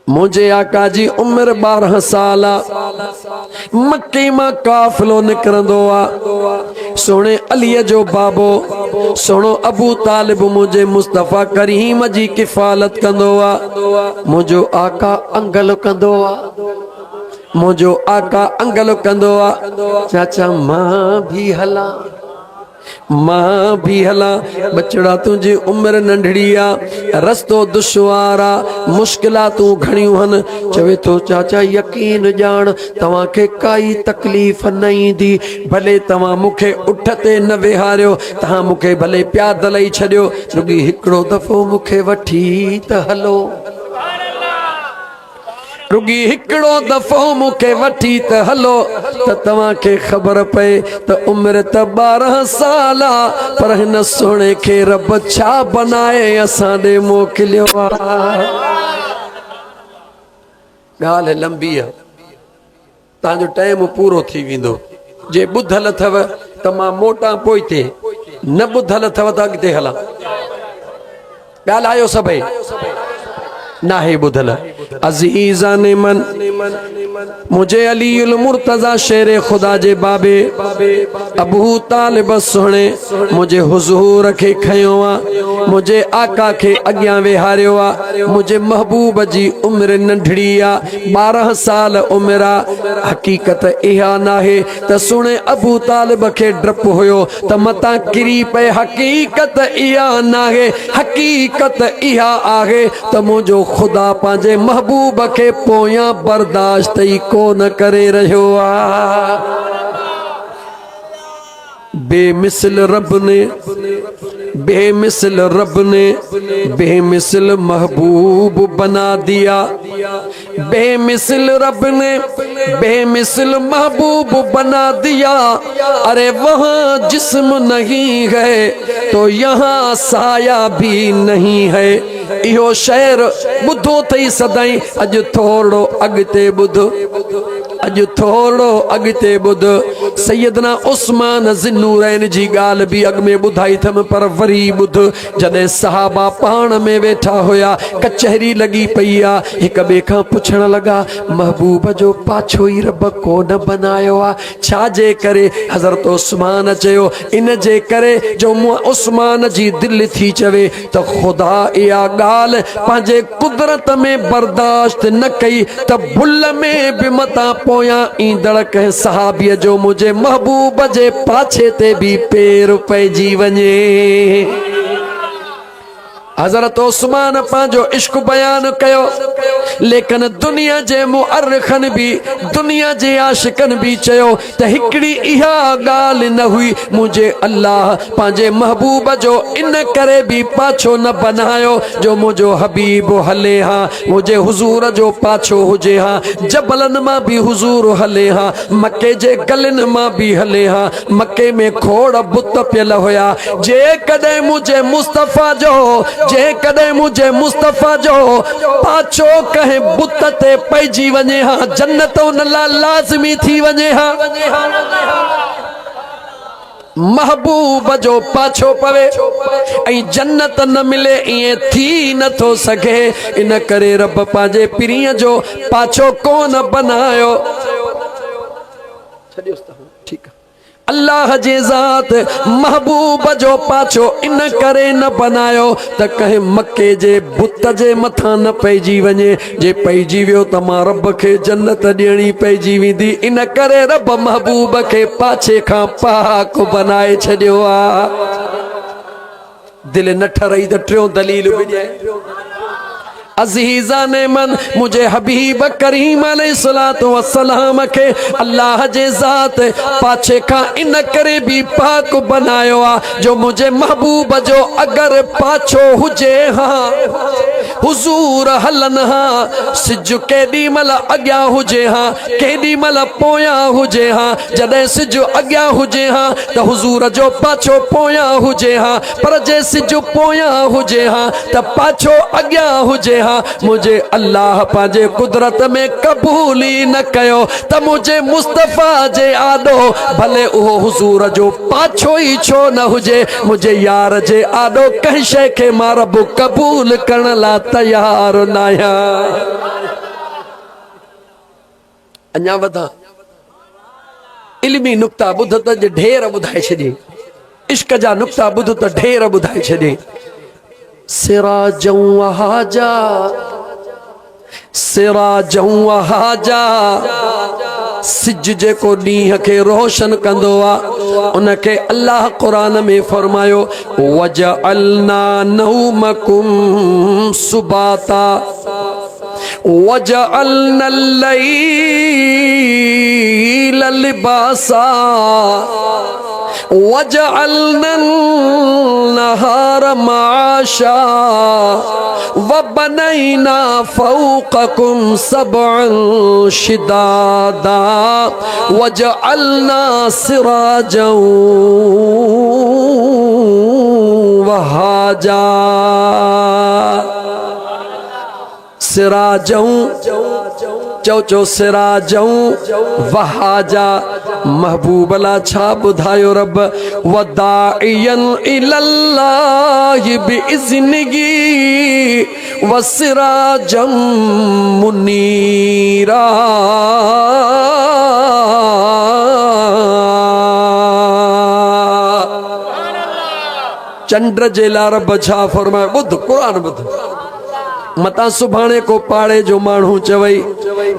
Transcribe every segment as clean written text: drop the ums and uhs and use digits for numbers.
मुझे आका जी उम्र 12 साल मक्के मां काफिलो निकरंदो आ। सोने अलीअ जो बाबो सोनो अबू तालिब मुझे मुस्तफ़ा करीम जी किफ़ालत कंदो आ। मुझो आका अंगल कंदो आ। मुझो आका अंगल कंदो आ। चाचा मां भी हला मां भी हला। बचड़ा तुझी उम्र नंढड़ी आ, रस्तो दुश्वार आ, मुश्किलातूं घणियूं हन। चवे तो चाचा यकीन जान तवां के काई तकलीफ़ न ईंदी। भले तवां मुखे उठ ते न वेहारियो, तहां मुखे भले प्यादल ई छॾियो, रुॻी हिकिड़ो दफ़ो मुखे वठी त हलो। रुगी हिकिड़ो दफ़ो मुखे वठी त हलो त तव्हां खे ख़बर पए त उम्र त 12 साल आ, पर हिन सोणे खे रब छा बनाए असां ॾे मोकिलियो आहे। ॻाल्हि लंबी आहे, तव्हांजो टाइम पूरो थी वेंदो। जे ॿुधल अथव त मां मोटा पोइते, न ॿुधल अथव त अॻिते हलां। ॻाल्हायो सभई, नाहे ॿुधल। अज़ीज़ान मन मुझे अलीउल मुर्तज़ा शेरे खुदा जे बाबे अबू तालिब सोहणे मुझे हुजूर के खयो आ। मुझे आका के अॻियां वेहारियो आ। मुझे महबूब जी उम्र नंढड़ी आ, 12 साल उम्र आ। हकीकत इहा नाहे त सुणे अबू तालिब के डप हुयो त मता किरी पे। हकीकत इहा नाहे, हकीकत इहा आहे त मुझो खुदा पांजे महबूब के पोयां बर्दाश्त ही कोन करे रहियो आ। बेमिसल रब ने, बेमिसल रब ने बेमिसल महबूब बना दिया। बेमिसल रब ने बेमिसल महबूब बना दिया। अरे वहाँ जिस्म नहीं है तो यहाँ साया भी नहीं है। इहो शेर ॿुधो अथई सदाई, अॼु थोरो अॻिते ॿुध, अॼु थोरो अॻिते ॿुध। सैयदना उस्मान ज़िन्नूरैन जी ॻाल्हि बि अॻ में ॿुधाई अथमि, पर वरी ॿुध। जॾहिं सहाबा पाण में वेठा हुया, कचहरी लॻी पई आहे, हिक ॿिए खां पुछण लॻा महबूब जो पाछो ई रब कोन बनायो आहे, छा जे करे? हज़रत उस्मान चयो इन जे करे जो उस्मान जी दिलि थी चवे त ख़ुदा इहा ॻाल्हि पंहिंजे कुदरत में बर्दाश्त न कई त भुल में बि मतां पोयां ईंदड़ कंहिं सहाबीअ जो मुंहिंजे महबूब जे पाछे ते भी पेर पइजी वञे। हज़रत उस्मान पंहिंजो इश्क बयान कयो, लेकिन दुनिया जे मुअर्रिखन भी, दुनिया जे आशिकन भी चयो त हिकिड़ी इहा ॻाल्हि न हुई। मुंहिंजे अल्लाह पंहिंजे महबूब जो इन करे भी पाछो न बनायो जो मुंहिंजो हबीब हले हा, मुंहिंजे हुजूर जो पाछो हुजे हा। जबलनि मां भी हुजूर हले हा, मके जे गलिन मां भी हले हा। मके में खोड़ बुत पियल हुया। जे कॾहिं मुंहिंजे मुस्तफ़ा जो, जे कदे मुझे मुस्तफ़ा जो पाछो कहे बुत ते पइजी वञे हा, जन्नत उन ला लाज़मी थी वञे हा। महबूब जो पाछो पवे ऐं जन्नत न मिले, ईअं थी नथो सघे। इन करे रब पंहिंजे पिरीअ जो पाछो कोन बनायो। ठीक, अल्लाह जे ज़ात महबूब जो पाछो इन करे न बनायो त कहीं मक्के जे बुत जे मथां न पइजी वञे। जे पइजी वियो त मां रब खे जन्नत ॾियणी पइजी वेंदी। इन करे रब महबूब खे पाछे खां पाक बनाए छॾियो आ। दिलि न ठरई त टियों दलील बि ॾिए। अज़ीज़ान मन मुझे हबीब करीम अलैहिस्सलातु वस्सलाम के अल्लाह जे ज़ात पाछे का इन करे भी पाक बनायो आ जो मुझे महबूब जो अगर पाछो हुजे हा, हुजूर हलन हा, सिज केॾी महिल अॻियां हुजे हा, केॾी महिल पोयां हुजे हा। जॾहिं सिज अॻियां हुजे हा त हुजूर जो पाछो पोयां हुजे हा, पर जे सिज पोयां हुजे हा त पाछो अॻियां हुजे। मुझे अल्लाह पांजे कुदरत में कबूली न कयो त मुझे मुस्तफ़ा जे आॾो, भले उहो हुजूर जो पाछो ही छो न हुजे, मुझे यार जे आॾो कंहिं शइ खे मां रब कबूल करण ला तैयार न आहियां। अञा वधा इल्मी नुक्ता ॿुध त ढेर ॿुधाए छॾे, इश्क जा नुक्ता ॿुध त ढेर ॿुधाए छॾे। सिराजं वहाजा सिराजं वहाजा, सिज जेको ॾींहं खे रोशन कंदो आहे उनखे अल्लाह क़ुरान में फरमायो वजअलना नौमकुम सुबाता वजअलना लैल लिबासा वजअलना नहार माशा वबनैना फौककुम सबअन शिदादा वजअलना सिराजं वहाजा। सिराजं चो सिराजं वहाजा, महबूब अला छा ॿुधायो रब वदाइयन इलल्लाहि बिइज़्निही वसिराजं मुनीरा। चंद्र जे लाइ रब छा फरमायो, ॿुध क़ुरान ॿुध। मता सुभाणे को पाड़े जो माण्हू चवई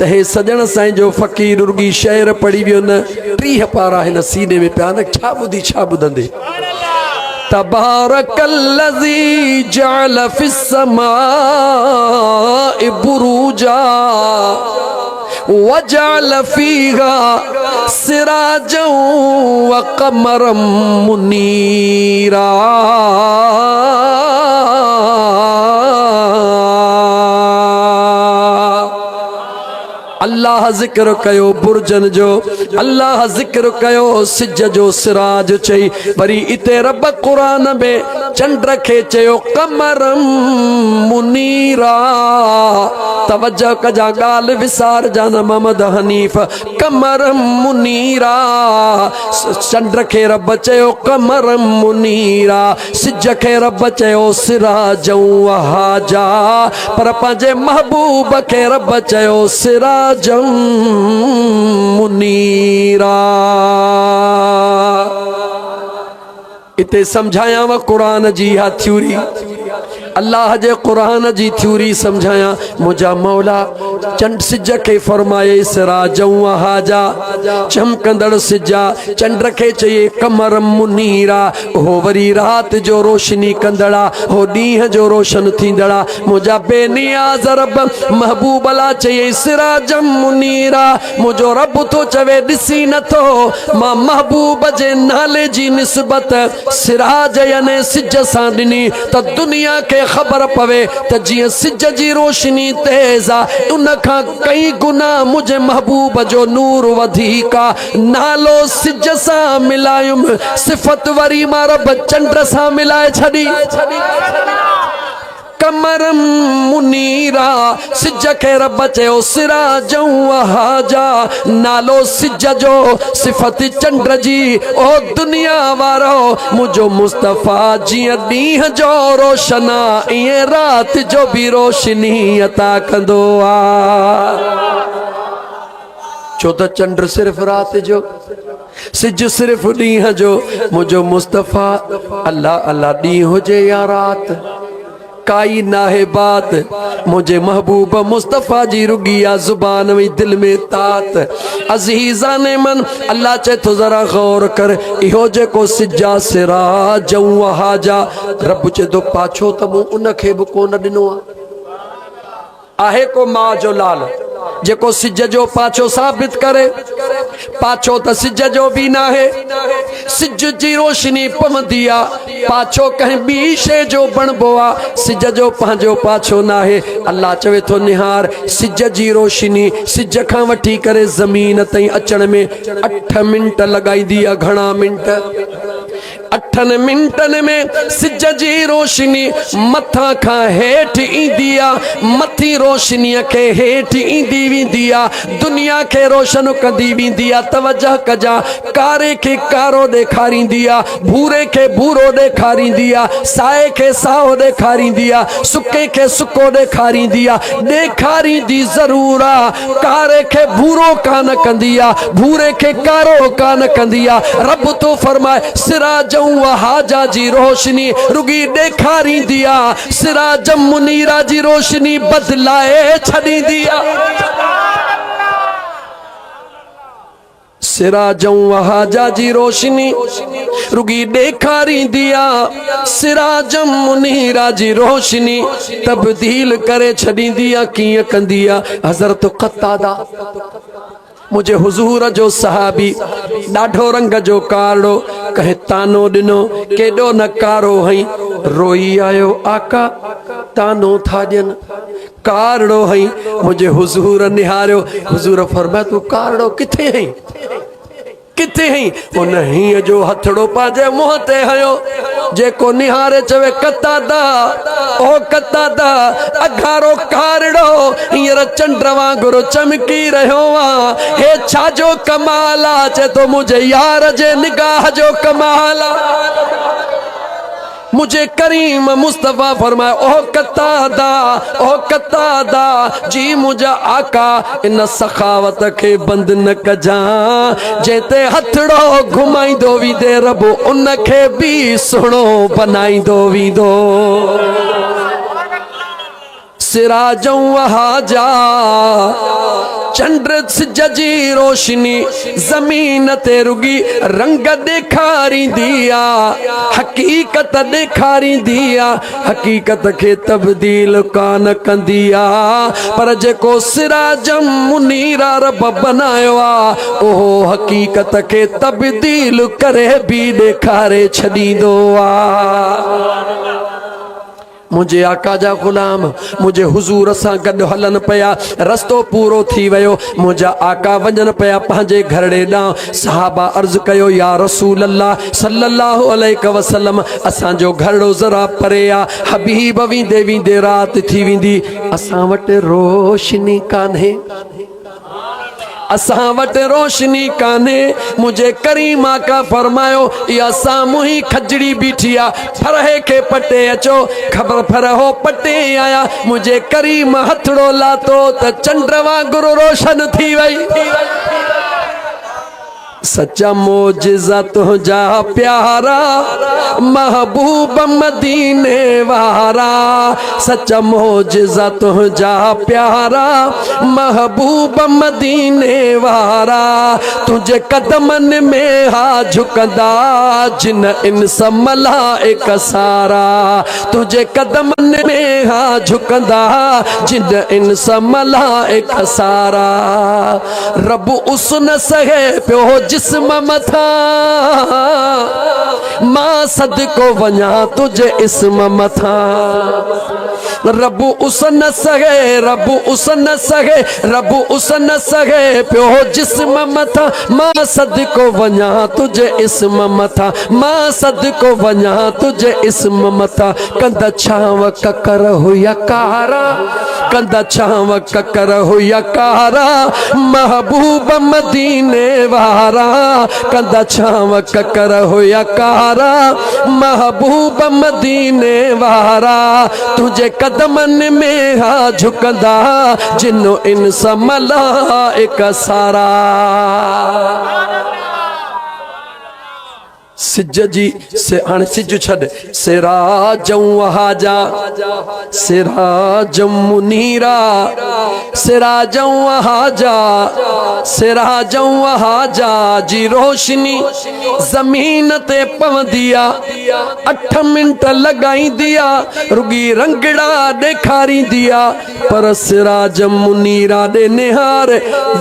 त हे सजण साईं जो फ़कीर रुगी शेर पढ़ी वियो न, 30 पारा हिन सीने में पिया न, छा ॿुधी छा ॿुधंदे। तबारकल्लज़ी जअल फिस्समाइ बुरूजा वजअल फीहा सिराजं वक़मरम मुनीरा। अल्लाह ज़िक्र कयो बुर्जन जो, अल्लाह ज़िक्र कयो सिज जो सिराज चई, वरी इते रब क़ुरान में चंड खे चयो कमरम मुनीरा। तवज्जो कजा गाल विसार जान मोहम्मद हनीफ, कमरम मुनीरा। चंड खे रब चयो कमरम मुनीरा, सिज खे रब चयो सिराजं वहाजा, पर पंहिंजे महबूब खे रब चयो सिराजं मुनीरा। इते समझायां क़ुरान जी हा थ्योरी, अल्लाह जे क़ुरान जी थ्योरी समझाया। मुझा मौला चंड सिज खे फरमाए सिराजं वहाजा, चमकंदड़ सिजा। चंड खे चई कमर मुनीरा, हो वरी रात जो रोशनी कंदड़ा, हो ॾींहं जो रोशन थींदड़ा। मुझा बेनियाज़ रब महबूब अला चई सिराजं मुनीरा। मुझो रब तो चवे ॾिसी नथो, मां महबूब जे नाले जी निस्बत सिराज याने सिज सां ॾिनी त दुनिया खे ख़बर पवे त जीअं सिज जी रोशनी तेज़ आहे, उन खां कई गुना मुझे महबूब जो नूर वधीक आहे। नालो सिज सां मिलायुमि, सिफ़त वरी मां रब चंड सां मिलाए छॾी। कमरम मुनीरा, सिज खे रब चयो सिराजं वहाजा, नालो सिज जो सिफ़त चंड जी। ओ दुनिया वारो मुझो मुस्तफ़ा जीअं ॾींहं जो रोशन आहे, ईअं रात जो भी रोशनी अता कंदो आहे। छो त चंड सिर्फ़ रात जो, सिज सिर्फ़ ॾींहं जो। मुझो मुस्तफ़ा अल्लाह अल्लाह ॾींहं हुजे या रात काई नाहे बात, मुझे महबूब मुस्तफ़ा जी रुगिया जुबान में दिल में तात। अज़ीज़ाने मन अल्लाह चे तो जरा गौर कर, इहो जेको सिजा सिराजं वहाजा, रब चे तो पाछो त मूं उन खे बि कोन ॾिनो आहे। को मां जो लाल जेको सिज जो पाछो साबित करे, पाछो त सिज जो भी ना है। सिज जी रोशनी पवंदी आ, पाछो कहीं बी शे जो बणबो आ, सिज जो पंहिंजो पाछो ना है। अल्लाह चवे थो निहार सिज जी रोशनी, सिज खां वठी करे ज़मीन ताईं अचण में 8 मिंट लॻाईंदी आहे। घणा मिंट? 8 मिंटन में सिज जी रोशनी मथा खां हेठ ईंदी आहे, मथी रोशनीअ खे हेठ ईंदी वेंदी आहे, दुनिया खे रोशन कंदी वेंदी आहे। तवजह कजा, कारे खे कारो ॾेखारींदी आहे, भूरे खे भूरो ॾेखारींदी आहे, साए खे साओ ॾेखारींदी आहे, सुके खे सुको ॾेखारींदी आहे। ॾेखारींदी ज़रूर आहे, कारे खे भूरो कान कंदी आहे, भूरे खे कारो कान कंदी आहे। रब तो फरमाए सिराजं वहाजा जी रोशनी रुगी ॾेखारींदी आहे, सिराजं मुनीरा जी रोशनी बदलाए छॾींदी आहे। सिराजं वहाजा जी रोशनी रुगी ॾेखारींदी आहे, सिराजं मुनीरा जी रोशनी तब्दील करे छॾींदी आहे। कीअं कंदी आहे? हज़रत क़तादा मुझे हुजूर जो सहाबी ॾाढो रंग जो कारो कहे तानो ॾिनो, केॾो न कारो हई, रोई आयो आका तानो था ॾियनि, कारो हई। मुझे हुजूर निहारियो, हुजूर फरमाया तू कारो किथे हई, किथे हई? उन हीअं जो हथड़ो पाजे मुंहं ते हयो, जेको निहारे चवे कतादा ओ कतादा अघारो कारड़ो हींअर चंड वांगुरु चमकी रहियो आहे, हे छाजो कमाल आहे? चए तो मुझे यार जे निगाह जो कमाल आहे। मुझे करीम मुस्तफ़ा फरमाए ओ कतादा, ओ कतादा जी मुझा आका इन सखावत के बंद न कजा, जेते हथड़ो घुमाईंदो वींदे रब उन खे भी सुहिणो बनाईंदो वींदो। सिराजं वहाजा चंद्र सिज जी रोशनी ज़मीन ते रुगी रंग ॾेखारींदी आहे, हक़ीक़त ॾेखारींदी आहे, हक़ीक़त खे तब्दील कान कंदी आहे। पर जेको सिराजं मुनीरा रब बनायो आहे, उहो हक़ीक़त खे तब्दील करे भी ॾेखारे छॾींदो आहे। मुझे आका जा गुलाम मुझे हुजूर सां गॾु हलन पिया, रस्तो पूरो थी वियो, मुझा आका वञन पिया पंहिंजे घरड़े ॾांहुं। सहाबा अर्ज़ कयो या रसूल अल्लाह सल्लल्लाहु अलैहि वसल्लम असांजो घरड़ो ज़रा परे आहे, हबीब वेंदे वेंदे राति थी वेंदी, असां वटि रोशनी कान्हे, असां वटि रोशनी कान्हे। मुझे करीम आका फरमायो या साम्हूं ही खजड़ी बीठी आहे, फरहे खे पटे अचो, ख़बर फरहो पटे आया। मुझे करीम हथड़ो लातो त चंड वांगुरु रोशन थी वई। सच्चा मोजिज़ा तुझा प्यारा महबूब मदीने वारा, सच्चा मोजिज़ा तुझा प्यारा महबूब मदीने वारा, तुझे कदमन में हा झुकंदा जिन इंस मलाइक सारा, तुझे कदमन में हा झुकंदा जिन इंस मलाइक सारा। रब उस न सहे पियो जिस्म मथा, मां सदको वञा तुझे इस्म मथा। रब उस न सहे, रब उस न सहे, रब उस न सहे पियो जिस्म मथा, मां सदको वञा तुझे इस्म मथा, मां सदको वञा तुझे इस्म मथा। कंदा छांव ककर हुया कारा, कंदा छांव ककर हुया कारा महबूब मदीने वारा, कंदा छांव ककर हुया कारा महबूब मदीने वारा, तुझे कदमन में हा झुकंदा जिन्नो इंस मलाइक सारा। सिज जी से हाणे सिज छॾ, सिराजं वहाजा सिराजं मुनीरा, सिराजं वहाजा सिराजं वहाजा जी रोशनी ज़मीन ते पवंदी आहे, 8 मिंट लॻाईंदी आहे, रुगी रंगड़ा ॾेखारींदी आहे। पर सिराजं मुनीरा ॾे निहार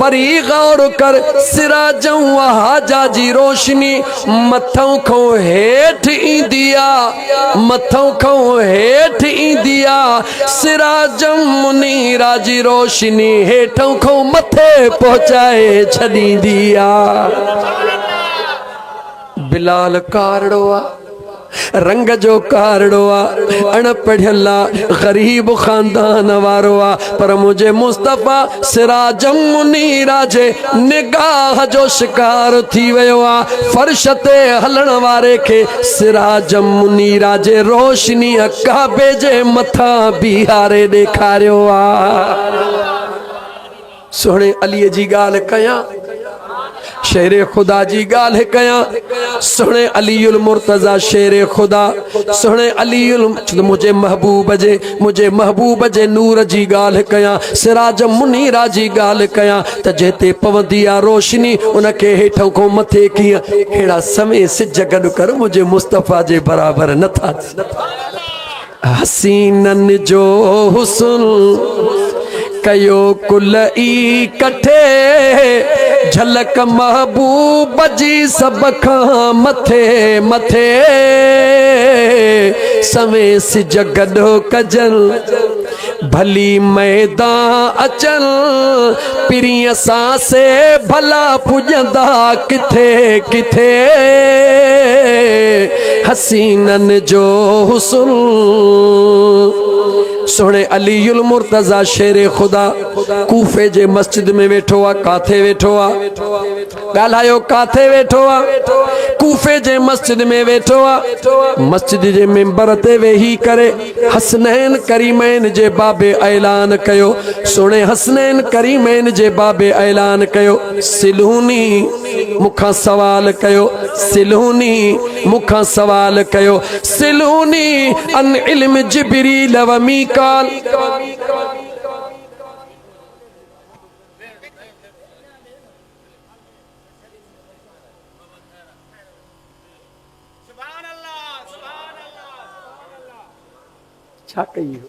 वरी गौर कर, सिराजं वहाजा जी रोशनी मथां खां हेठि ईंदी आहे, मथां खां हेठि ईंदी आहे। सिराजं मुनीरा जी रोशनी हेठां खां मथे पहुचाए छॾींदी आहे। बिलाल कारड़ोआ रंग जो कारड़ोआ अणपढ़ियला गरीब खानदान वारोआ पर मुझे मुस्तफ़ा सिराजम मुनीरा जे निगाह जो शिकार थी वियो आ फर्श ते हलण वारे खे सिराजम मुनीरा जे रोशनी काबे जे मथा बिहारे ॾेखारियो आ। सोहणे अलीअ जी ॻाल्हि कयां शेरे खुदा जी गाल कया सोहणे अलीउल मुर्तजा शेरे खुदा सोहणे अलीउल मुझे महबूब जे नूर जी गाल कया सिराज मुनीरा जी गाल कया त जेते पवंदी आ रोशनी उनके हेठों को मथे किया हेड़ा समय सिज गॾु कर मुझे मुस्तफ़ा जे बराबर नथा हसीनन जो हुस्न कयो कुल ई कठे झलक महबूब जी सब खां मथे मथे समय सिज गॾो कजल भली मैदान अचल पिरीअ सां से भला पुॼंदा किथे किथे हसीनन जो हुस्न सोहणे अलीउल मुर्तजा शेरे खुदा कूफे जे मस्जिद में वेठो आ काथे वेठो आ ॻाल्हायो काथे वेठो आ कूफे जे मस्जिद में वेठो आ मस्जिद जे मिंबर ते वेही करे हसनैन करीमैन जे बाबे ऐलान कयो सोहणे हसनैन करीमैन जे बाबे ऐलान कयो सिलूनी मुखां सवाल कयो सिलूनी मुखां सवाल कयो सिलूनी अन इल्म जिब्रील व मीकाल छा कई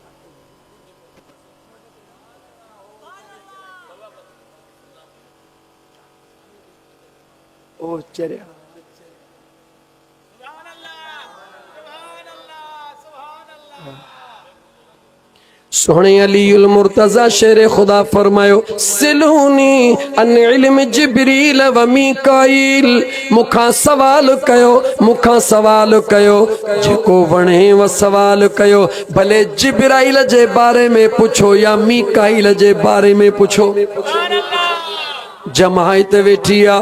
ओ चरिया सोहणे अलीउल मुर्तजा शेरे खुदा फरमायो सिलूनी अन इल्म जिब्रील व मीकाईल मुखां सवाल कयो जेको वणे व सवाल कयो भले जिब्राइल जे बारे में पुछो या मीकाईल जे बारे में पुछो जमायत वेठी आ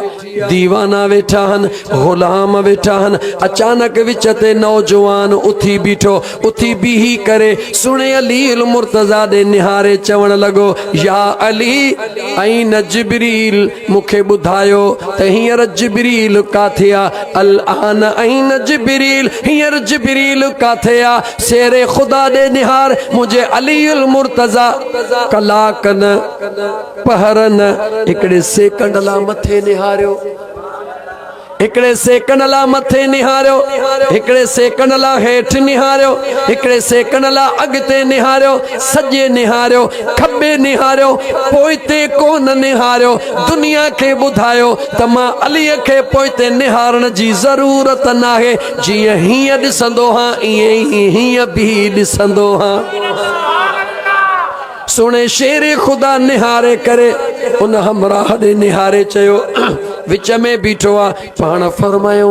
दीवाना वेठा हन गुलाम वेठा हन अचानक विच ते नौजवान उथी बीठो उथी बीही करे सुणे अलीउल मुर्तजा दे निहारे चवण लगो या अली ऐन जिब्रील मुखे बुधायो त हींअर जिब्रील काथे आ अल आन ऐन जिब्रील हींअर जिब्रील काथे आ शेरे खुदा दे निहार मुझे अलीउल मुर्तजा कलाक न पहर न हिकड़े सेकंड ला मथे निहारियो हिकड़े सेकंड ला मथे निहारियो हिकड़े सेकंड ला हेठ निहारियो हिकड़े सेकंड ला अगते निहारियो सजे निहारियो खब्बे निहारियो पोइते कोन निहारियो दुनिया के बुधायो त मां अलीअ खे पोइते निहारण जी ज़रूरत नाहे जीअं हीअं ॾिसंदो हां ईअं ई हीअं बि ॾिसंदो हां सुने शेरे खुदा निहारे करे उन हमराह दे निहारे चयो विच में बीठो आ पाण फरमायो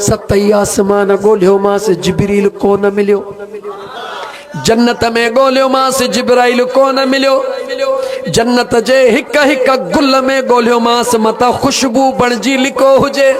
सतई आसमान ॻोल्हियो मांस जिब्रील कोन मिलियो जन्नत में ॻोल्हियो मांस जिब्राइल कोन मिलियो जन्नत जे हिक हिक गुल में ॻोल्हियो मांस मता खुशबू बणजी लिको हुजे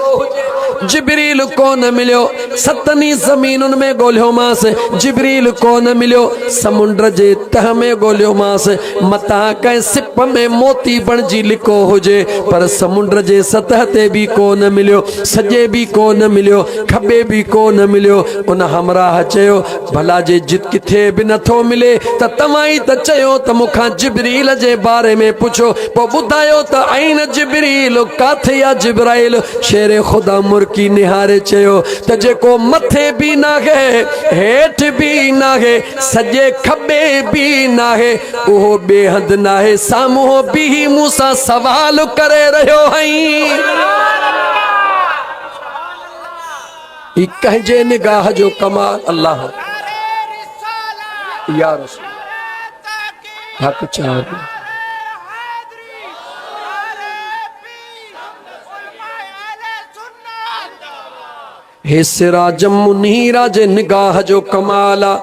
जिब्रील कोन मिलियो सतनी ज़मीनुनि में ॻोल्हियो मांस जिब्रील कोन मिलियो समुंड जे तह में ॻोल्हियो मांस मता कंहिं सिप में मोती बणजी लिको हुजे पर समुंड जे सतह ते भी कोन मिलियो सजे भी कोन मिलियो खबे भी कोन मिलियो उन हमराह चयो भला जे जित किथे भी नथो मिले त तव्हां ई त चयो त मुखां जिब्रील जे बारे में पुछो पोइ ॿुधायो त ऐन जिब्रील काथे आ जिब्राइल शेरे खुदा मुर्की निहारे चयो त जेको मथे भी नाहे हेठ भी नाहे सजे खबे भी नाहे उहो बेहद नाहे साम्हूं भी मूंसां सवाल करे रहियो हई ई कंहिंजे निगाह जो कमाल अल्लाह या रसूल हक चार हे सिराजम मुनीरा जे निगाह जो कमाला।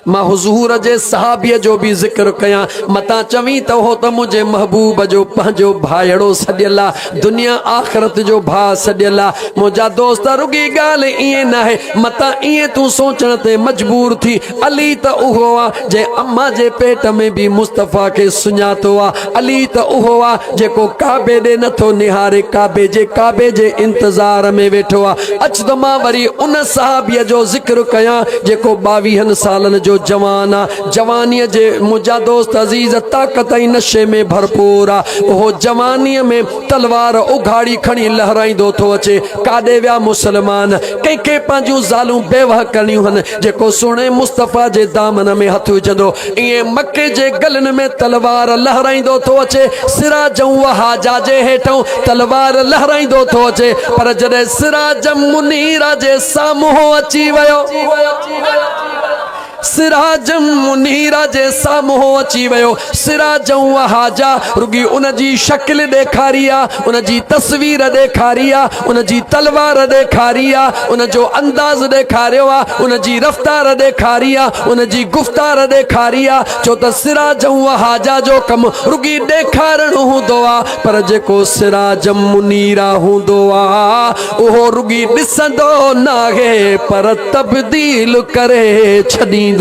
मां हुजूर जे सहाबीअ जो भी ज़िक्र कयां, मता चवी त हो त मुझे महबूब जो पंहिंजो भाइड़ो सॾियल आहे, दुनिया आख़िरत जो भाउ सॾियल आहे। मुंहिंजा दोस्त रुगी ॻाल्हि ईअं न आहे, मता ईअं तूं सोचण ते मजबूर थी। अली त उहो आहे जे अम्मा जे पेट में भी मुस्तफ़ा खे सुञातो आहे। अली त उहो आहे जेको काबे ॾे नथो निहारे, काबे जे इंतज़ार में वेठो आहे। अच त मां वरी उन सहाबीअ जो ज़िक्र कयां जेको 22 सालनि जो जवान आहे। जवानीअ जे मुंहिंजा दोस्त अज़ीज़ ताक़त ऐं नशे में भरपूर आहे। उहो जवानीअ में तलवार उघाड़ी खणी लहराईंदो थो अचे। काॾे विया मुसलमान, कंहिंखे पंहिंजूं ज़ालूं बेवह करणियूं आहिनि, जेको सुहिणे मुस्तफ़ा जे दामन में हथ विझंदो ईअं मके जे गलनि में तलवार लहराईंदो थो अचे। सिराजं वहाजा जे हेठों तलवार लहराईंदो थो अचे, पर जॾहिं सिराजं मुनीरा जे साम्हूं अची वियो, सिराजम मुनीरा जे साम्हूं अची वियो, सिराजं वहाजा रुगी उन जी शक्ल ॾेखारी आहे, उन जी तस्वीर ॾेखारी आहे, उन जी तलवार ॾेखारी आहे, उन जो अंदाज़ ॾेखारियो आहे, उन जी रफ़्तार ॾेखारी आहे, उन जी गुफ़्तार ॾेखारी आहे। छो त सिराजं वहाजा जो कमु रुगी ॾेखारणु हूंदो आहे, पर जेको सिराजम मुनीरा हूंदो आहे उहो रुगी ॾिसंदो न आहे पर तब्दील करे छॾींदो।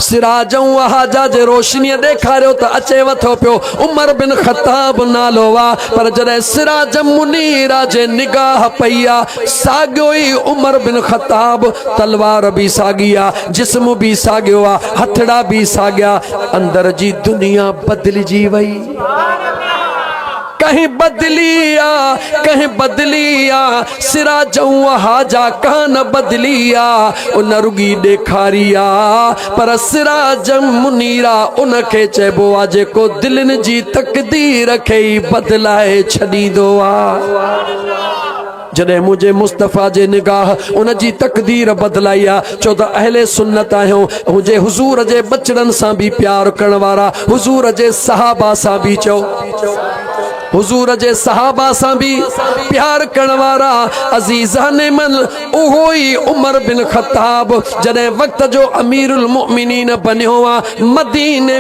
सिराजं वहाजा जे रोशनीअ ॾेखारियो त अचेव थो पियो उमर बिन ख़त्ताब नालो आहे, पर जॾहिं सिराजं मुनीरा जे निगाह पई आहे, साॻियो ई उमर बिन ख़त्ताब, तलवार भी साॻी आहे, जिस्म भी साॻियो आहे, हथड़ा भी साॻिया, अंदर जी दुनिया बदिलजी वई। कहीं बदली आ, कहीं बदली आ, सिराजं वहाजा कान बदली आ, उन रुगी ॾेखारी आ, पर सिराजं मुनीरा उन खे चइबो आहे जेको दिलनि जी तक़दीर खे ई बदलाए छॾींदो आहे। जॾहिं मुझे मुस्तफ़ा जे निगाह उन जी तक़दीर बदलाई आहे। छो त अहले सुन्नत आहियूं, मुझे हुजूर जे बचड़नि सां भी प्यार करण वारा, हुजूर जे सहाबा सां भी चओ, हुजूर जे सहाबा सां भी प्यार करण वारा अज़ीज़ाने मन उहो ई उमर बिन ख़त्ताब जॾहिं वक़्त जो अमीरुल मुमिनीन बनियो आहे, मदीने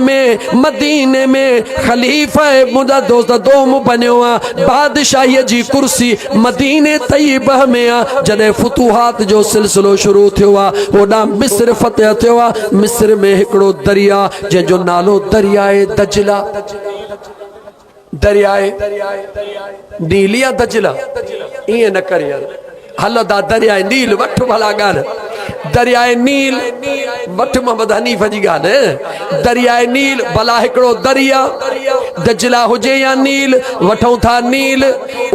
में खलीफ़ा मुंहिंजा दोस्त दोम बनियो आहे, बादशाहीअ जी कुर्सी मदीने तैयबह में आहे। जॾहिं फुतूहात जो सिलसिलो शुरू थियो आहे, होॾां मिस्र फ़तह थियो आहे। मिस्र में हिकिड़ो दरिया जंहिंजो नालो दरियाए दजला, दरियाए नील या दजला, ईअं न कर यार, हलंदा दरियाए नील वठ भला ॻाल्हि, दरियाए नील वठ मोहम्मद हनीफ जी ॻाल्हि, दरियाए नील भला हिकिड़ो दरिया, दजला हुजे या नील, वठूं था नील,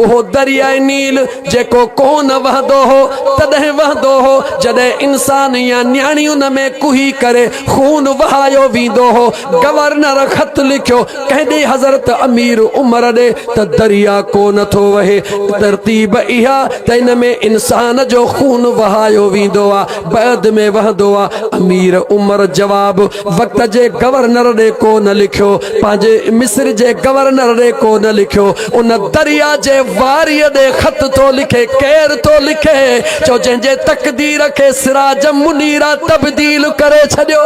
उहो दरियाए नील जेको कोन वहंदो हो तॾहिं वहंदो हो जॾहिं इंसान या न्याणी उन में कुही करे खून वहायो वेंदो हो। गवर्नर ख़त लिखियो कंहिं हज़रत अमीर उमर ॾे त दरिया कोन थो वहे, तरतीब इहा त इन में इंसान जो खून वहायो वेंदो आहे, बैद में वहंदो आहे। अमीर उमर जवाब वक़्त जे गवर्नर ॾे कोन लिखियो, पंहिंजे मिस्र जे गवर्नर ॾे कोन लिखियो, उन दरिया जे वारीअ ॾे ख़त थो लिखे। केर थो लिखे? चो जंहिंजे तक़दीर खे सिराजं मुनीरा तब्दील करे छॾियो,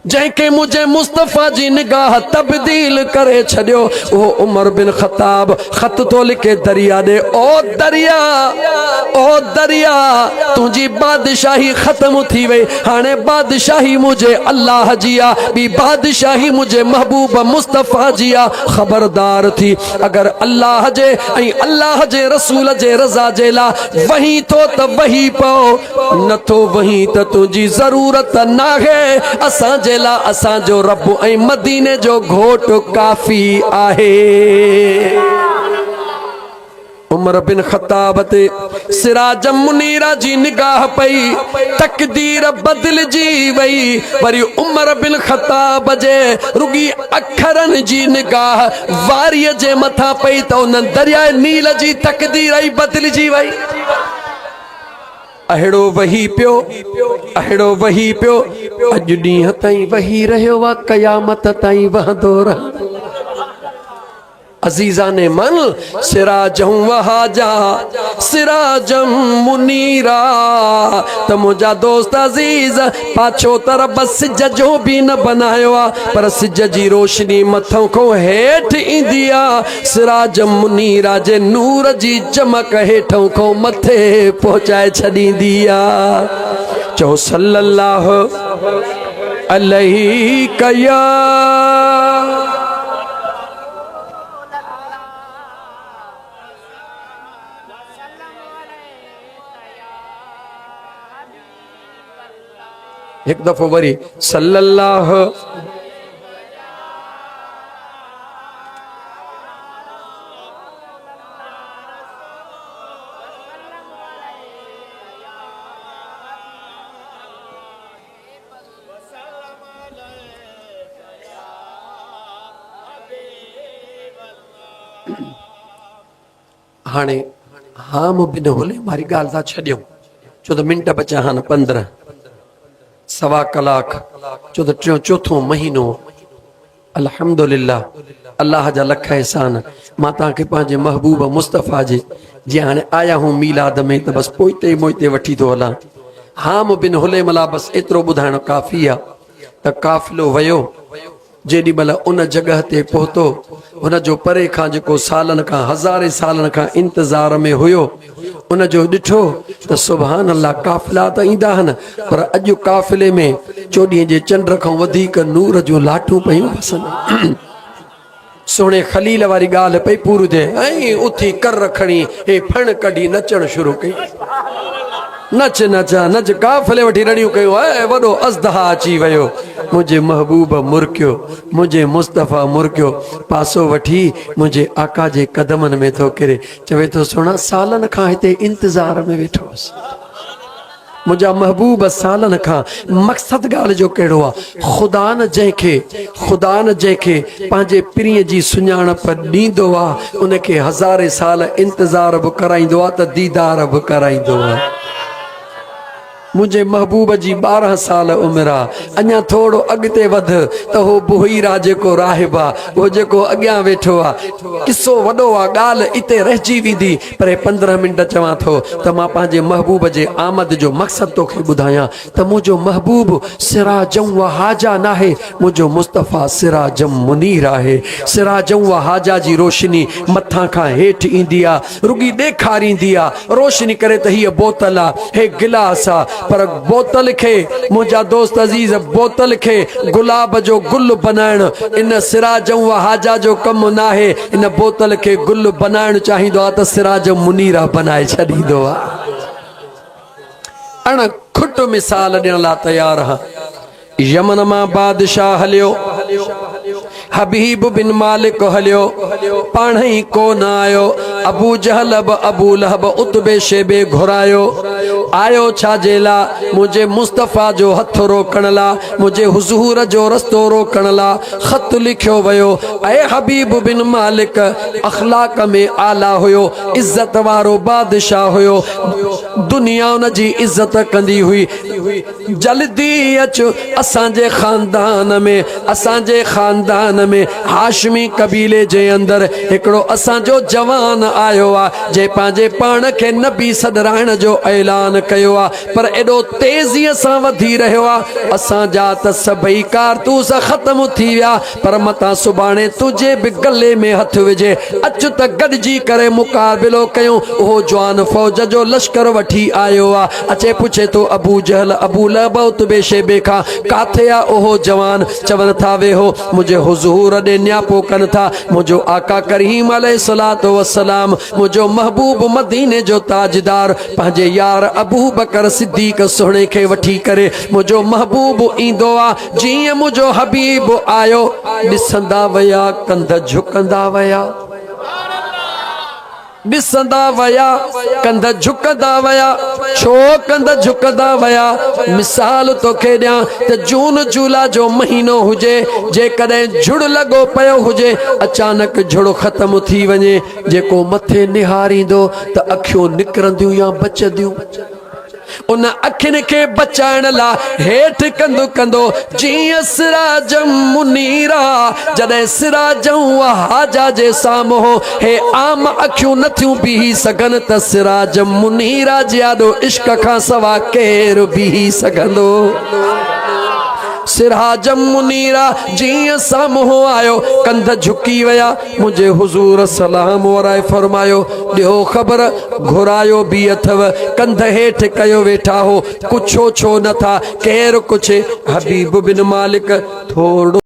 जंहिंखे मुझे मुस्तफ़ा जी निगाह तब्दील करे छॾियो, उहो उमर बिन ख़त्ताब ख़त थो लिखे दरिया ॾे, ओ दरिया, ओ दरिया, तुंहिंजी बादशाही ख़त्म थी वई, हाणे बादशाही मुझे अल्लाह जी आहे, ॿी बादशाही मुझे महबूब मुस्तफ़ा जी आहे। ख़बरदार थी, अगर अल्लाह जे ऐं अल्लाह जे रसूल जे रज़ा जे लाइ वही थो त वही पओ, नथो वही त तुंहिंजी ज़रूरत नाहे, असांजे असांजो रब ऐं मदीने जो घोट काफ़ी आहे। उमर बिन ख़त्ताब ते सिराजं मुनीरा जी निगाह पई, तक़दीर बदिलजी वई। वरी उमर बिन ख़त्ताब जे रुगी अखरनि जी निगाह वारीअ जे मथां पई त उन दरिया नील जी तक़दीर ई बदिलजी वई। अहिड़ो वही पियो, अहिड़ो वही पियो, अॼु ॾींहं ताईं वही रहियो आहे, क़यामत ताईं वहंदो रह। अजीज़ान मन सिराजम वहाजा सिराजम मुनीरा। त मुंहिंजा दोस्त अजीज़ पाछो तरफ सिज जो भी न बनायो आ, पर सिज जी रोशनी मथों को हेठ ईंदी आ। सिराजम मुनीरा जे नूर जी चमक हेठों को मथे पहुंचाए छॾींदी आ। चओ सल्लल्लाहु अलैहि कया। एक दफ़ो वरी सल्लल्लाहु। हाणे हाँ बिन होले मारी गाल था छॾियो छो त मिंट बचा आहिनि 15 सवा कलाक छो त टियों चौथों महीनो। अल्हम्दुलिल्लाह अल्लाह जा लख एहसान। मां तव्हांखे पंहिंजे महबूब मुस्तफ़ा जे जीअं हाणे आया हूं मीलाद में त बसि पोइते मोइते वठी थो हलां। हाम बिन होले मला बसि एतिरो ॿुधाइणु काफ़ी आहे त काफ़िलो वियो जेॾी महिल उन जगह ते पहुतो उन जो परे खां जेको सालनि खां हज़ारे सालनि खां इंतज़ार में हुयो उन जो ॾिठो त सुभान अल्लाह काफ़िला त ईंदा आहिनि पर अॼु काफ़िले में चोॾींहं जे चंड खां वधीक नूर जो लाठूं पयूं वसनि। सोने खलील वारी ॻाल्हि पई पूरी थिए ऐं उथी कर खणी हे फण कढी नचणु शुरू कई। नच नच नच काफ़िले वठी रड़ियूं कयूं। ऐं वॾो अज़दहा अची वियो। मुंहिंजे महबूब मुर्कियो मुंहिंजे मुस्तफ़ा मुर्कियो पासो वठी मुंहिंजे आका जे कदमनि में थो किरे। चवे थो सुहिणा सालनि खां हिते इंतज़ार में वेठो हुअसि। मुंहिंजा महबूब सालनि खां मक़सद ॻाल्हि जो कहिड़ो आहे ख़ुदा न जंहिंखे पंहिंजे पीरीअ जी सुञाणप ॾींदो आहे उनखे हज़ारे साल इंतज़ार बि कराईंदो आहे त दीदार बि कराईंदो आहे। मुझे महबूब जी 12 साल उम्र आहे। अञा थोड़ो अॻिते वध त हो बुहीरा जेको राहिब आहे वो जेको अॻियां वेठो आहे किस्सो वॾो आहे ॻाल्हि इते रहिजी वेंदी पर 15 मिंट चवां थो त मां पंहिंजे महबूब जे आमद जो मक़सद तोखे ॿुधायां त मुंहिंजो महबूब सिराजम वहाजा नाहे मुंहिंजो मुस्तफ़ा सिराजम मुनीर आहे। सिराजम वहाजा जी रोशनी मथां खां हेठि ईंदी आहे रुगी ॾेखारींदी आहे रोशनी करे त हीअ बोतल आहे हे गिलास आहे पर बोतल खे मुंहिंजा दोस्त अजीज़ बोतल खे गुलाब जो गुल बनाइण इन सिराजम वहाजा जो कम नाहे। इन बोतल खे गुल बनाइण चाहींदो आहे त सिराजम मुनीरा बनाए छॾींदो आहे। अण खुट मिसाल ॾियण लाइ तयार हा। यमन मां बादशाह हलियो हबीब बिन मालिक हलियो पाण ई कोन आयो। अबू जहल अबू लहब उतबे शेबे घुरायो आयो छाजे ला मुझे मुस्तफ़ा जो हथ रोकण ला मुझे हुजूर जो रस्तो रोकण ला ख़त लिखियो वियो। ऐ हबीब बिन मालिक अखलाक में आला हुयो इज्जत वारो बादशाह हुयो दुनिया उन जी इज्जत कंदी हुई। जल्दी अच असांजे खानदान में हाशमी कबीले जे अंदर हिकिड़ो असांजो जवान आयो आहे जे पंहिंजे पाण खे नबी सॾराइण जो ऐलान कयो आहे पर एॾो तेज़ीअ सां वधी रहियो आहे असांजा त सभई कारतूस ख़त्म थी विया पर मतां सुभाणे तुंहिंजे बि गले में हथ विझे अच त गॾिजी करे मुक़ाबिलो कयूं। उहो जवान फ़ौज जो लश्कर वठी आयो आहे अचे पुछे थो अबू जहल अबू लहब उतबे शेबे खां काथे आहे उहो जवान। चवनि था वेहो मुंहिंजे हुजूर ॾे न्यापो कनि था मुंहिंजो आका करीम अलैहिस्सलातु वस्सलाम मुंहिंजो महबूब मदीने जो ताजदार पंहिंजे यार अबू बकर सिद्दीक़ सुहिणे खे वठी करे मुंहिंजो महबूब ईंदो आहे। जीअं मुंहिंजो हबीब आयो ॾिसंदा विया कंध झुकंदा विया ॾिसंदा विया कंध झुकंदा विया छो कंध झुकंदा विया मिसाल तोखे ॾियां त जून जुला जो महीनो हुजे जेकॾहिं झुड़ लॻो पियो हुजे अचानक झुड़ ख़त्म थी वञे जेको मथे निहारींदो त अखियूं निकिरंदियूं या बचंदियूं उन अखियुनि खे बचाइण लाइ हेठि कंदो कंदो जीअं सिराज मुनीरा। जॾहिं सिराज हाजा जे साम्हूं हे आम अखियूं नथियूं बीही सघनि त सिराज मुनीरा जियाॾो इश्क खां सवा केरु बीही सघंदो। सिराज मुनीरा जीअं साम्हूं आयो कंध झुकी विया। मुंहिंजे हुज़ूर सलाम वराए फरमायो ॾियो ख़बर घुरायो बि अथव, कंध हेठि कयो वेठा हो, कुछो छो नथा, केरु कुझु। हबीब बिन मालिक थोरो